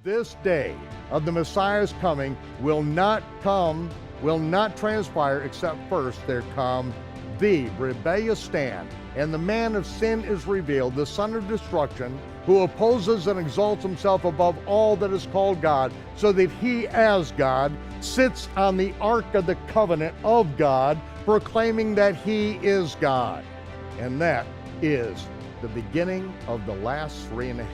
This day of the Messiah's coming will not transpire except first there come the rebellious stand, and the man of sin is revealed, the son of destruction, who opposes and exalts himself above all that is called God, so that he as God sits on the ark of the covenant of God, proclaiming that he is God. And that is the beginning of the last 3.5.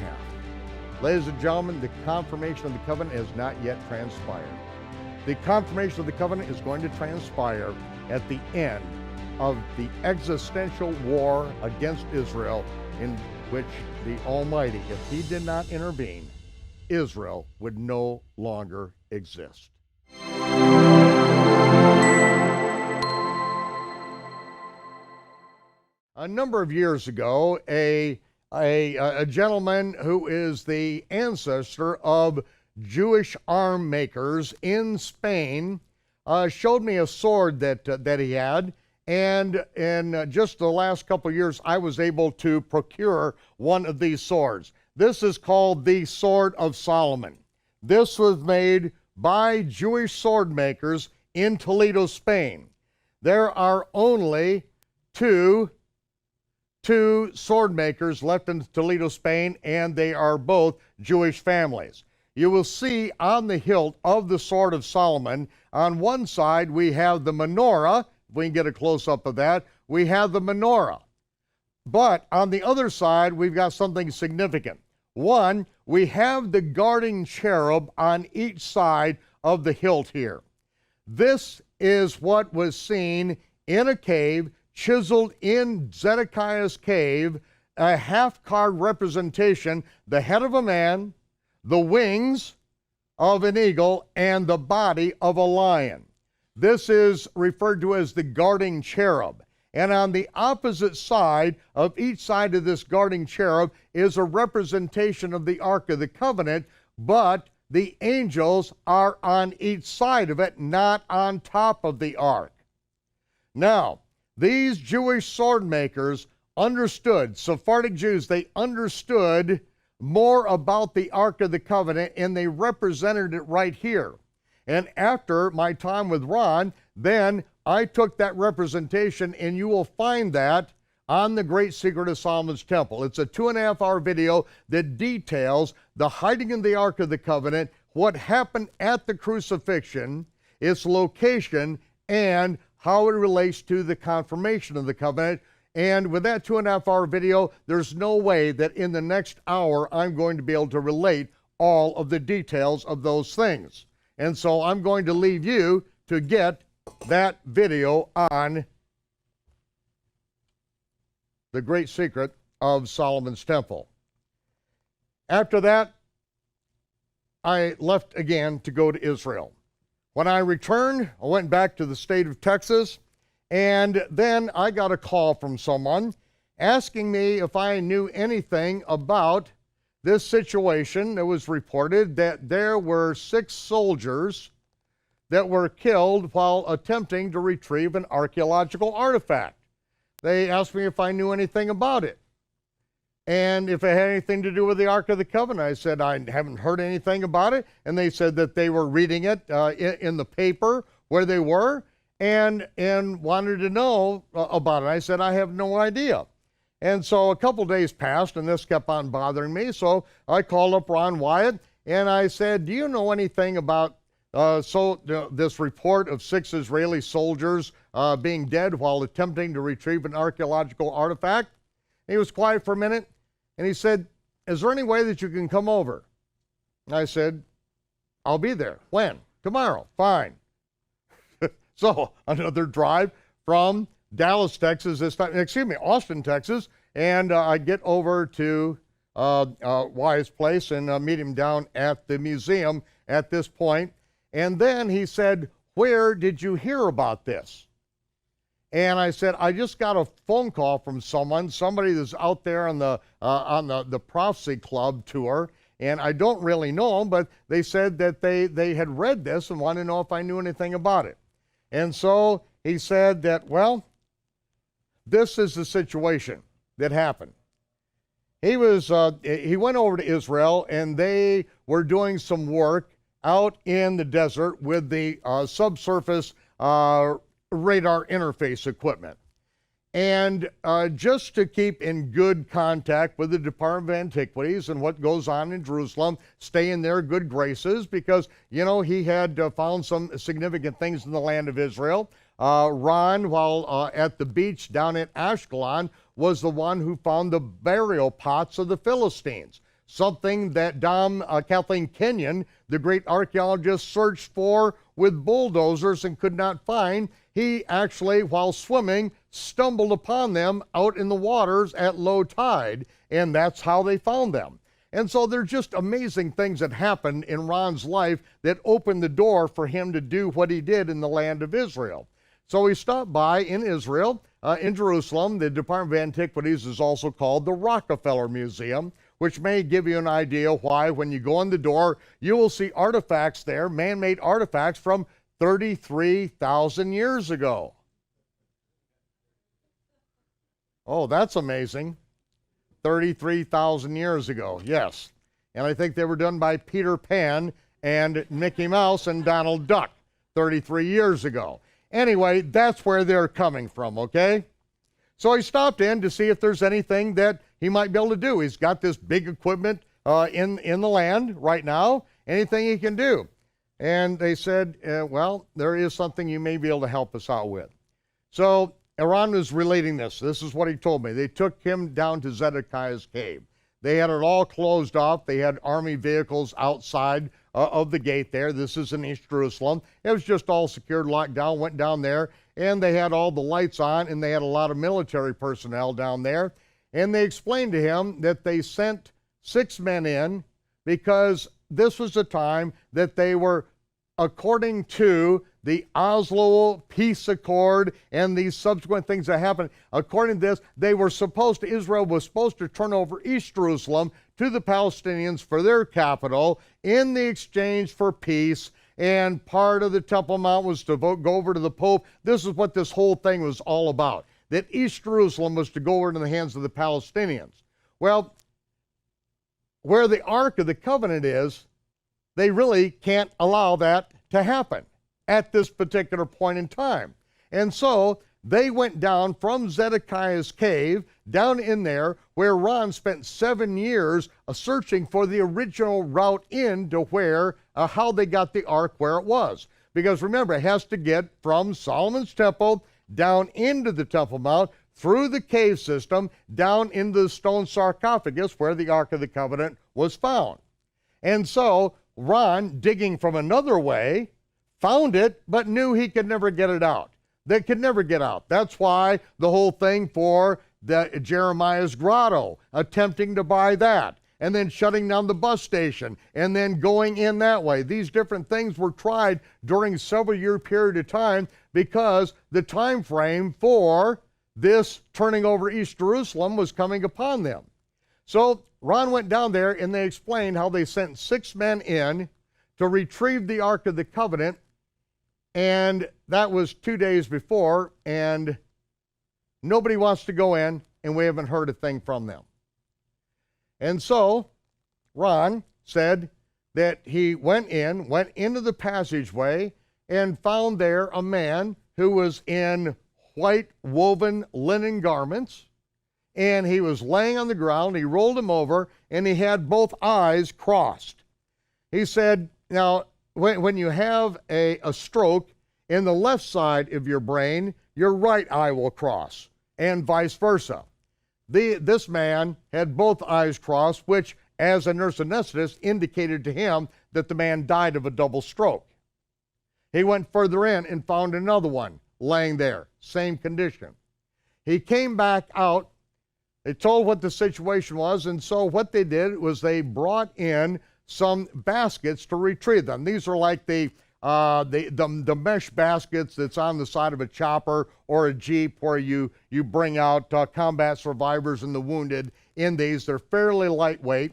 Ladies and gentlemen, the confirmation of the covenant has not yet transpired. The confirmation of the covenant is going to transpire at the end of the existential war against Israel, in which the Almighty, if he did not intervene, Israel would no longer exist. A number of years ago, a gentleman who is the ancestor of Jewish arm makers in Spain showed me a sword that he had, and in just the last couple of years, I was able to procure one of these swords. This is called the Sword of Solomon. This was made by Jewish sword makers in Toledo, Spain. There are only two sword makers left in Toledo, Spain, and they are both Jewish families. You will see on the hilt of the Sword of Solomon, on one side we have the menorah. If we can get a close-up of that, we have the menorah. But on the other side, we've got something significant. One, we have the guarding cherub on each side of the hilt here. This is what was seen in a cave, chiseled in Zedekiah's cave, a half-carved representation, the head of a man, the wings of an eagle, and the body of a lion. This is referred to as the guarding cherub. And on the opposite side of each side of this guarding cherub is a representation of the Ark of the Covenant, but the angels are on each side of it, not on top of the ark. Now, these Jewish sword makers understood, Sephardic Jews, they understood more about the Ark of the Covenant, and they represented it right here. And after my time with Ron, then I took that representation, and you will find that on the Great Secret of Solomon's Temple. It's a 2.5-hour video that details the hiding of the Ark of the Covenant, what happened at the crucifixion, its location, and how it relates to the confirmation of the covenant. And with that 2.5-hour video, there's no way that in the next hour I'm going to be able to relate all of the details of those things. And so I'm going to leave you to get that video on the Great Secret of Solomon's Temple. After that, I left again to go to Israel. When I returned, I went back to the state of Texas, and then I got a call from someone asking me if I knew anything about this situation. It was reported that there were 6 soldiers that were killed while attempting to retrieve an archeological artifact. They asked me if I knew anything about it, and if it had anything to do with the Ark of the Covenant. I said, I haven't heard anything about it. And they said that they were reading it in the paper where they were, and wanted to know about it. I said, I have no idea. And so a couple days passed, and this kept on bothering me. So I called up Ron Wyatt, and I said, do you know anything about this report of 6 Israeli soldiers being dead while attempting to retrieve an archeological artifact? And he was quiet for a minute, and he said, is there any way that you can come over? And I said, I'll be there. When? Tomorrow. Fine. So another drive from Dallas, Texas, Austin, Texas, and I get over to Wyatt's place and meet him down at the museum at this point. And then he said, where did you hear about this? And I said, I just got a phone call from somebody that's out there on the Prophecy Club tour, and I don't really know them, but they said that they had read this and wanted to know if I knew anything about it. And so he said that, well, this is the situation that happened. he went over to Israel, and they were doing some work out in the desert with the subsurface radar interface equipment. And just to keep in good contact with the Department of Antiquities and what goes on in Jerusalem, stay in their good graces, because, you know, he had found some significant things in the land of Israel. Ron, while at the beach down at Ashkelon, was the one who found the burial pots of the Philistines, something that Kathleen Kenyon, the great archaeologist, searched for with bulldozers and could not find. He actually, while swimming, stumbled upon them out in the waters at low tide, and that's how they found them. And so they're just amazing things that happened in Ron's life that opened the door for him to do what he did in the land of Israel. So he stopped by in Israel, in Jerusalem. The Department of Antiquities is also called the Rockefeller Museum, which may give you an idea why when you go in the door, you will see artifacts there, man-made artifacts from 33,000 years ago. Oh, that's amazing. 33,000 years ago, yes. And I think they were done by Peter Pan and Mickey Mouse and Donald Duck 33 years ago. Anyway, that's where they're coming from, okay? So he stopped in to see if there's anything that he might be able to do. He's got this big equipment in the land right now, anything he can do. And they said, well, there is something you may be able to help us out with. So Ron was relating this. This is what he told me. They took him down to Zedekiah's cave. They had it all closed off. They had army vehicles outside of the gate there. This is in East Jerusalem. It was just all secured, locked down, went down there, and they had all the lights on, and they had a lot of military personnel down there. And they explained to him that they sent 6 men in because this was the time that they were, according to the Oslo Peace Accord and these subsequent things that happened, according to this, Israel was supposed to turn over East Jerusalem to the Palestinians for their capital in the exchange for peace, and part of the Temple Mount was to go over to the Pope. This is what this whole thing was all about, that East Jerusalem was to go over into the hands of the Palestinians. Well, where the Ark of the Covenant is, they really can't allow that to happen at this particular point in time. And so they went down from Zedekiah's cave, down in there where Ron spent 7 years searching for the original route into where, how they got the ark where it was. Because remember, it has to get from Solomon's temple down into the Temple Mount, through the cave system, down into the stone sarcophagus where the Ark of the Covenant was found. And so Ron, digging from another way, found it, but knew he could never get it out. They could never get out. That's why the whole thing for the Jeremiah's grotto, attempting to buy that, and then shutting down the bus station, and then going in that way. These different things were tried during a several-year period of time because the time frame for this turning over East Jerusalem was coming upon them. So Ron went down there, and they explained how they sent 6 men in to retrieve the Ark of the Covenant, and that was 2 days before, and nobody wants to go in, and we haven't heard a thing from them. And so Ron said that he went into the passageway, and found there a man who was in white woven linen garments, and he was laying on the ground. He rolled him over, and he had both eyes crossed. He said, now, when you have a stroke in the left side of your brain, your right eye will cross, and vice versa. This man had both eyes crossed, which, as a nurse anesthetist, indicated to him that the man died of a double stroke. He went further in and found another one laying there, same condition. He came back out. They told what the situation was, and so what they did was they brought in some baskets to retrieve them. These are like the mesh baskets that's on the side of a chopper or a Jeep where you bring out combat survivors and the wounded in these. They're fairly lightweight.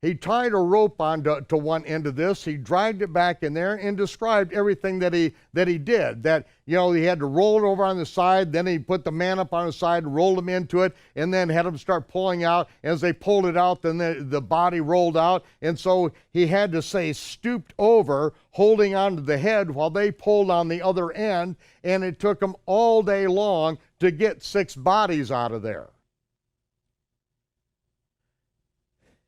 He tied a rope onto to one end of this. He dragged it back in there and described everything that he did. That, he had to roll it over on the side, then he put the man up on the side, rolled him into it, and then had him start pulling out. As they pulled it out, then the body rolled out. And so he had to stay stooped over, holding onto the head while they pulled on the other end. And it took them all day long to get 6 bodies out of there.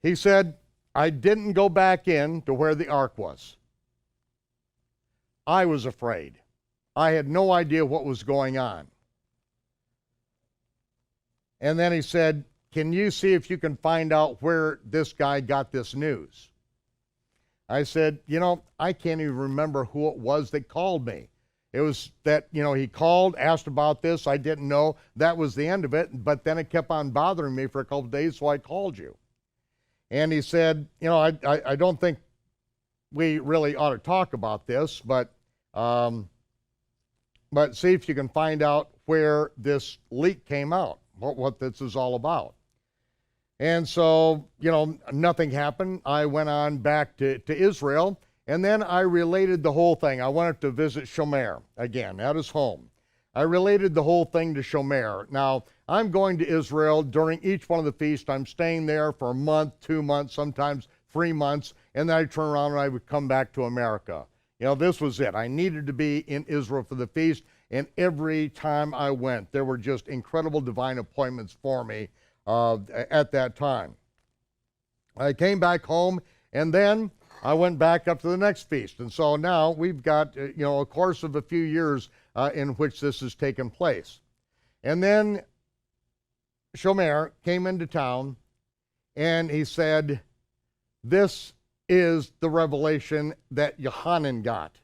He said, I didn't go back in to where the ark was. I was afraid. I had no idea what was going on. And then he said, can you see if you can find out where this guy got this news? I said, I can't even remember who it was that called me. It was that, he called, asked about this, I didn't know. That was the end of it, but then it kept on bothering me for a couple of days, so I called you. And he said, I don't think we really ought to talk about this, but see if you can find out where this leak came out, what this is all about. And so, nothing happened. I went on back to Israel, and then I related the whole thing. I wanted to visit Shomer again at his home. I related the whole thing to Shomer. Now, I'm going to Israel during each one of the feasts. I'm staying there for a month, 2 months, sometimes 3 months, and then I turn around and I would come back to America. This was it. I needed to be in Israel for the feast, and every time I went, there were just incredible divine appointments for me at that time. I came back home, and then I went back up to the next feast. And so now we've got, a course of a few years in which this has taken place. And then Shomer came into town, and he said, this is the revelation that Yohanan got,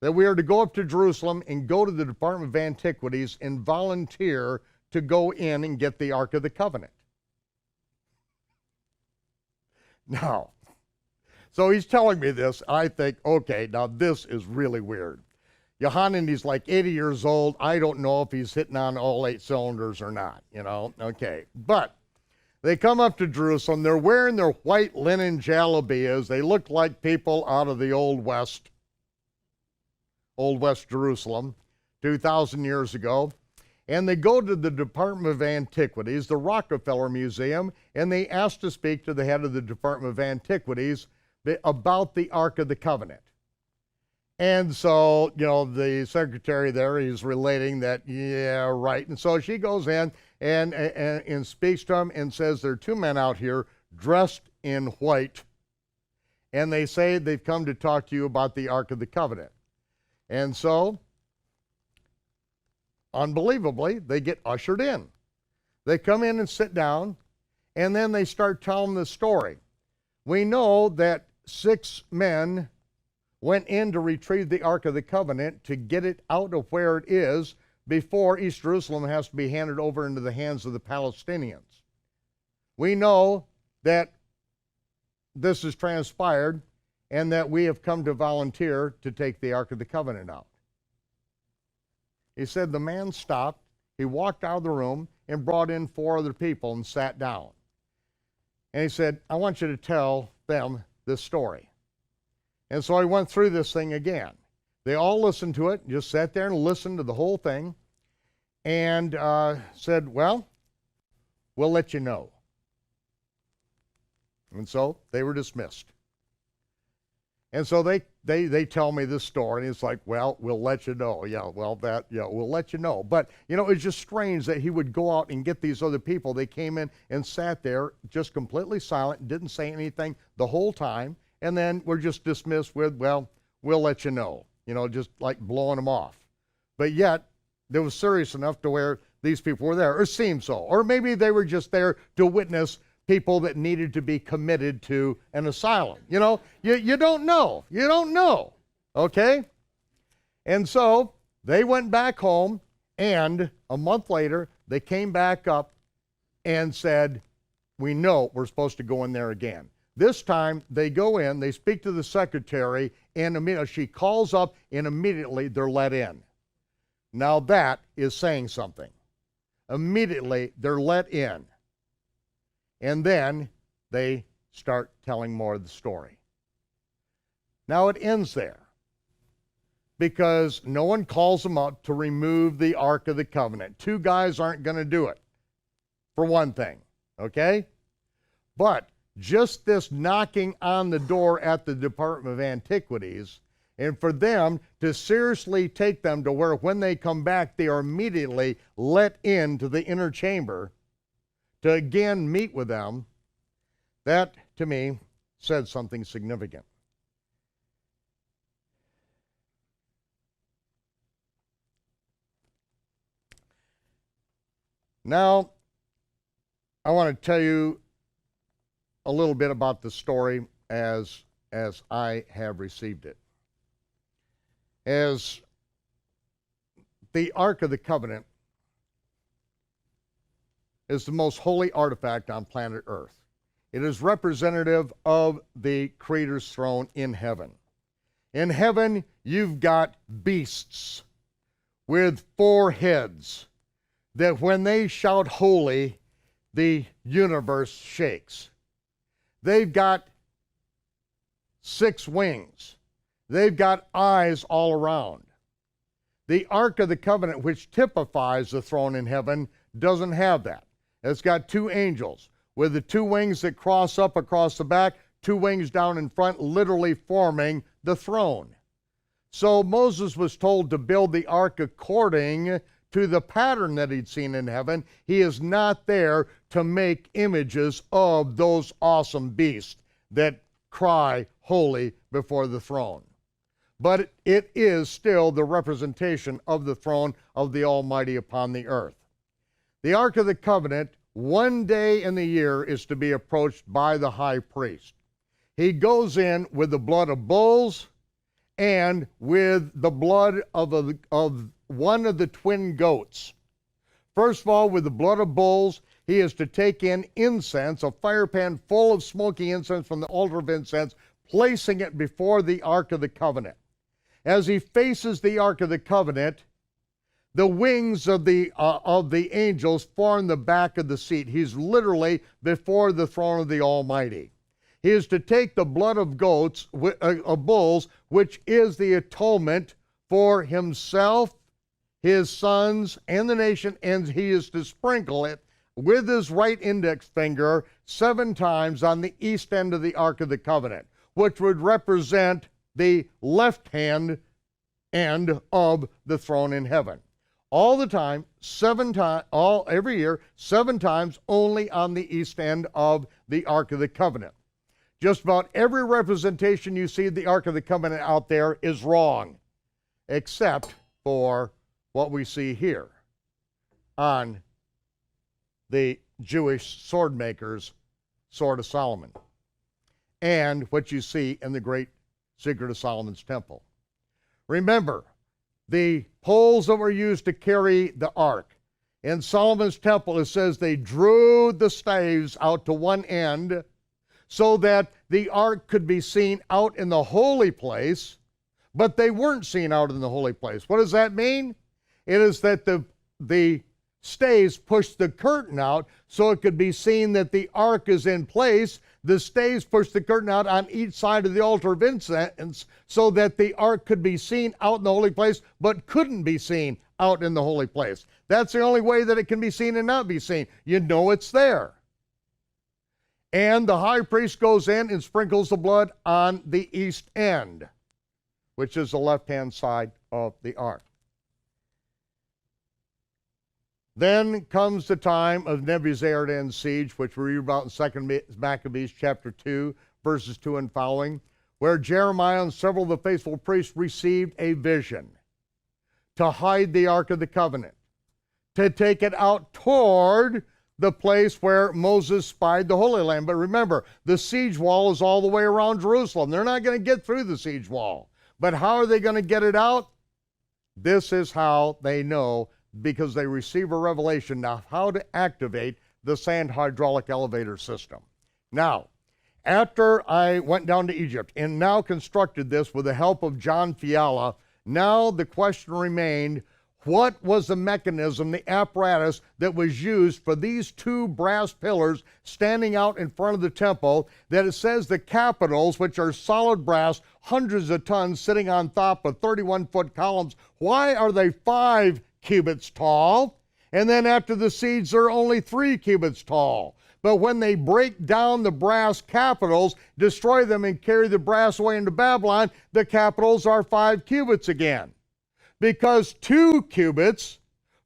that we are to go up to Jerusalem and go to the Department of Antiquities and volunteer to go in and get the Ark of the Covenant. Now, so he's telling me this. I think, okay, now this is really weird. Yohanan, he's like 80 years old. I don't know if he's hitting on all 8 cylinders or not, okay. But they come up to Jerusalem. They're wearing their white linen jalabias. They look like people out of the Old West Jerusalem, 2,000 years ago. And they go to the Department of Antiquities, the Rockefeller Museum, and they ask to speak to the head of the Department of Antiquities about the Ark of the Covenant. And so, the secretary there is relating that, yeah, right. And so she goes in and speaks to him and says, there are 2 men out here dressed in white, and they say they've come to talk to you about the Ark of the Covenant. And so, unbelievably, they get ushered in. They come in and sit down, and then they start telling the story. We know that 6 men went in to retrieve the Ark of the Covenant to get it out of where it is before East Jerusalem has to be handed over into the hands of the Palestinians. We know that this has transpired and that we have come to volunteer to take the Ark of the Covenant out. He said the man stopped, he walked out of the room and brought in 4 other people and sat down. And he said, I want you to tell them this story. And so I went through this thing again. They all listened to it, just sat there and listened to the whole thing, and said, well, we'll let you know. And so they were dismissed. And so they tell me this story, and it's like, well, we'll let you know. Yeah, well, we'll let you know. But, it's just strange that he would go out and get these other people. They came in and sat there just completely silent, didn't say anything the whole time, and then we're just dismissed with, well, we'll let you know, just like blowing them off. But yet, they was serious enough to where these people were there, or seemed so. Or maybe they were just there to witness people that needed to be committed to an asylum. You don't know. You don't know, okay? And so they went back home, and a month later, they came back up and said, we know we're supposed to go in there again. This time, they go in, they speak to the secretary, and immediately she calls up, and immediately they're let in. Now that is saying something. Immediately, they're let in. And then they start telling more of the story. Now it ends there, because no one calls them up to remove the Ark of the Covenant. Two guys aren't going to do it, for one thing, okay? But just this knocking on the door at the Department of Antiquities, and for them to seriously take them to where when they come back, they are immediately let into the inner chamber to again meet with them, that, to me, said something significant. Now, I want to tell you a little bit about the story as I have received it. As the Ark of the Covenant is the most holy artifact on planet Earth. It is representative of the Creator's throne in heaven. In heaven, you've got beasts with 4 heads that when they shout holy, the universe shakes. They've got 6 wings. They've got eyes all around. The Ark of the Covenant, which typifies the throne in heaven, doesn't have that. It's got 2 angels with the 2 wings that cross up across the back, 2 wings down in front, literally forming the throne. So Moses was told to build the ark according to the pattern that he'd seen in heaven. He is not there to make images of those awesome beasts that cry holy before the throne. But it is still the representation of the throne of the Almighty upon the earth. The Ark of the Covenant, one day in the year, is to be approached by the high priest. He goes in with the blood of bulls and with the blood of one of the twin goats. First of all, with the blood of bulls, he is to take in incense, a fire pan full of smoky incense from the altar of incense, placing it before the Ark of the Covenant. As he faces the Ark of the Covenant, the wings of the angels form the back of the seat. He's literally before the throne of the Almighty. He is to take the blood of bulls, which is the atonement for himself, his sons, and the nation, and he is to sprinkle it with his right index finger 7 times on the east end of the Ark of the Covenant, which would represent the left hand end of the throne in heaven. All the time, 7 times, every year, 7 times only on the east end of the Ark of the Covenant. Just about every representation you see of the Ark of the Covenant out there is wrong, except for what we see here on the Jewish sword maker's Sword of Solomon, and what you see in the great Secret of Solomon's Temple. Remember, the poles that were used to carry the ark. In Solomon's Temple, it says they drew the staves out to one end so that the ark could be seen out in the holy place, but they weren't seen out in the holy place. What does that mean? It is that the staves pushed the curtain out so it could be seen that the ark is in place. The staves pushed the curtain out on each side of the altar of incense so that the ark could be seen out in the holy place, but couldn't be seen out in the holy place. That's the only way that it can be seen and not be seen. You know it's there. And the high priest goes in and sprinkles the blood on the east end, which is the left-hand side of the ark. Then comes the time of Nebuchadnezzar's siege, which we read about in 2 Maccabees chapter 2, verses 2 and following, where Jeremiah and several of the faithful priests received a vision to hide the Ark of the Covenant, to take it out toward the place where Moses spied the Holy Land. But remember, the siege wall is all the way around Jerusalem. They're not going to get through the siege wall. But how are they going to get it out? This is how they know, because they receive a revelation now how to activate the sand hydraulic elevator system. Now, after I went down to Egypt and now constructed this with the help of John Fiala, now the question remained, What was the mechanism, the apparatus that was used for these two brass pillars standing out in front of the temple, that it says the capitals, which are solid brass, hundreds of tons sitting on top of 31-foot columns, why are they 5 cubits tall? And then after the seats, they're only 3 cubits tall. But when they break down the brass capitals, destroy them and carry the brass away into Babylon, the capitals are 5 cubits again. Because 2 cubits,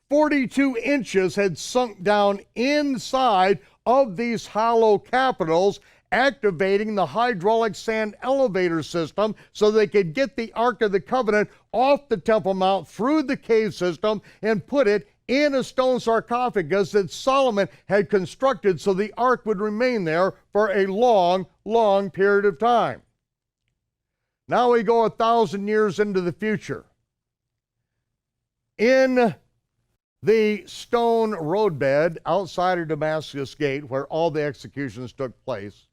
42 inches, had sunk down inside of these hollow capitals, activating the hydraulic sand elevator system so they could get the Ark of the Covenant off the Temple Mount through the cave system and put it in a stone sarcophagus that Solomon had constructed so the Ark would remain there for a long, long period of time. Now we go 1,000 years into the future. In the stone roadbed outside of Damascus Gate, where all the executions took place,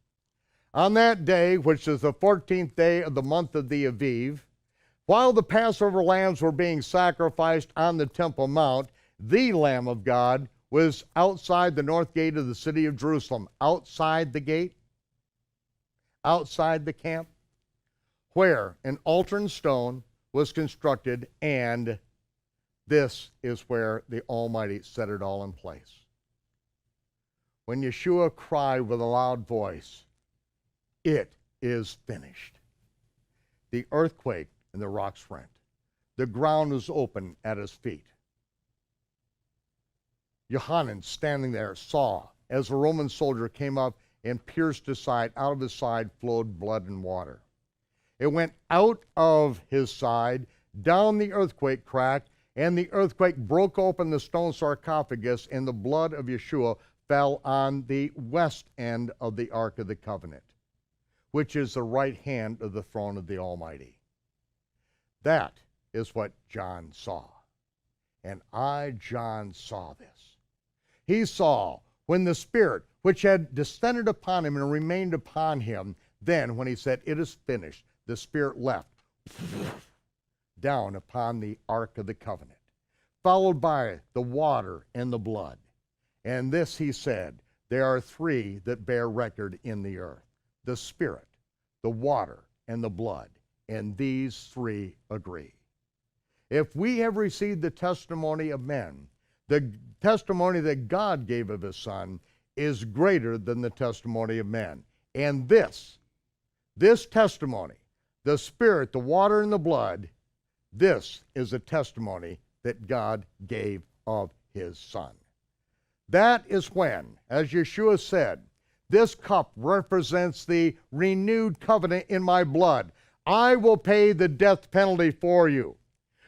on that day, which is the 14th day of the month of the Aviv, while the Passover lambs were being sacrificed on the Temple Mount, the Lamb of God was outside the north gate of the city of Jerusalem, outside the gate, outside the camp, where an altar in stone was constructed, and this is where the Almighty set it all in place. When Yeshua cried with a loud voice, "It is finished," the earthquake and the rocks rent. The ground was open at his feet. Yohanan, standing there, saw as a Roman soldier came up and pierced his side. Out of his side flowed blood and water. It went out of his side, down the earthquake crack, and the earthquake broke open the stone sarcophagus, and the blood of Yeshua fell on the west end of the Ark of the Covenant, which is the right hand of the throne of the Almighty. That is what John saw. And I, John, saw this. He saw when the Spirit, which had descended upon him and remained upon him, then when he said, "It is finished," the Spirit left down upon the Ark of the Covenant, followed by the water and the blood. And this he said, there are 3 that bear record in the earth: the Spirit, the water, and the blood. And these 3 agree. If we have received the testimony of men, the testimony that God gave of his Son is greater than the testimony of men. And this testimony, the Spirit, the water, and the blood, this is a testimony that God gave of his Son. That is when, as Yeshua said, this cup represents the renewed covenant in my blood. I will pay the death penalty for you.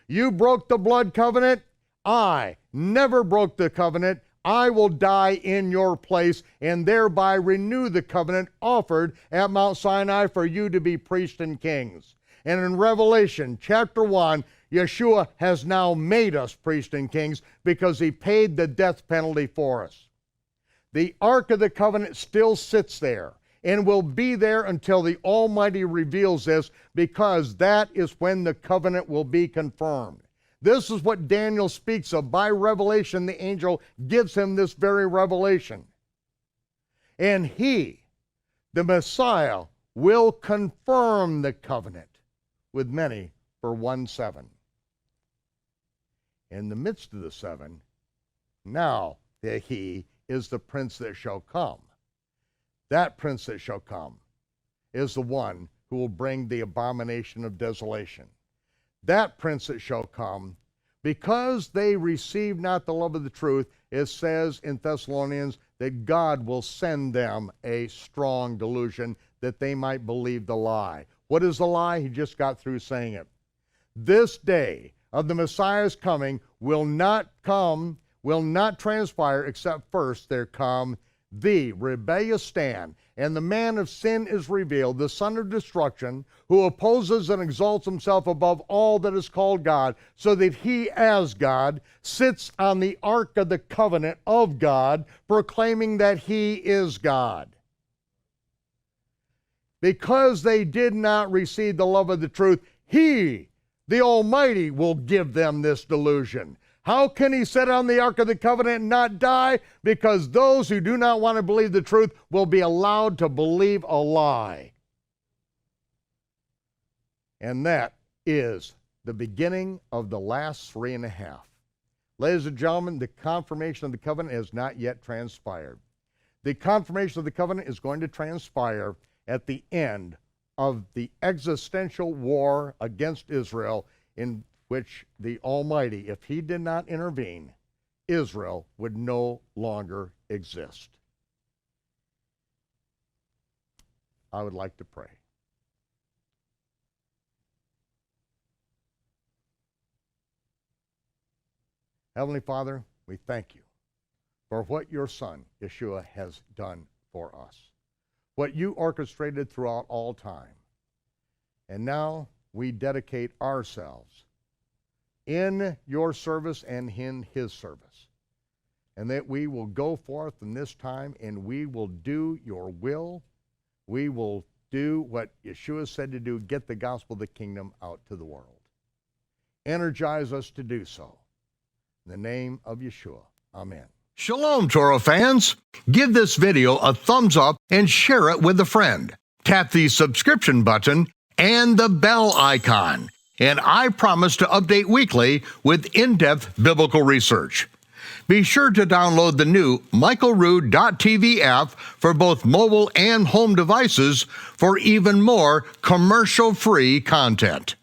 You broke the blood covenant. I never broke the covenant. I will die in your place and thereby renew the covenant offered at Mount Sinai for you to be priests and kings. And in Revelation chapter 1, Yeshua has now made us priests and kings because he paid the death penalty for us. The Ark of the Covenant still sits there and will be there until the Almighty reveals this, because that is when the covenant will be confirmed. This is what Daniel speaks of. By revelation, the angel gives him this very revelation. And he, the Messiah, will confirm the covenant with many for 1 7. In the midst of the 7, now that he is the prince that shall come. That prince that shall come is the one who will bring the abomination of desolation. That prince that shall come, because they receive not the love of the truth, it says in Thessalonians that God will send them a strong delusion that they might believe the lie. What is the lie? He just got through saying it. This day of the Messiah's coming will not transpire except first there come the rebellious stand, and the man of sin is revealed, the son of destruction, who opposes and exalts himself above all that is called God, so that he as God sits on the ark of the covenant of God, proclaiming that he is God. Because they did not receive the love of the truth, he, the Almighty, will give them this delusion. How can he sit on the Ark of the Covenant and not die? Because those who do not want to believe the truth will be allowed to believe a lie. And that is the beginning of the last 3.5. Ladies and gentlemen, the confirmation of the covenant has not yet transpired. The confirmation of the covenant is going to transpire at the end of the existential war against Israel, in which the Almighty, if he did not intervene, Israel would no longer exist. I would like to pray. Heavenly Father, we thank you for what your Son, Yeshua, has done for us, what you orchestrated throughout all time. And now we dedicate ourselves in your service and in his service, and that we will go forth in this time and we will do your will. We will do what Yeshua said to do, get the gospel of the kingdom out to the world. Energize us to do so. In the name of Yeshua, amen. Shalom, Torah fans. Give this video a thumbs up and share it with a friend. Tap the subscription button and the bell icon, and I promise to update weekly with in-depth biblical research. Be sure to download the new michaelrood.tv app for both mobile and home devices for even more commercial-free content.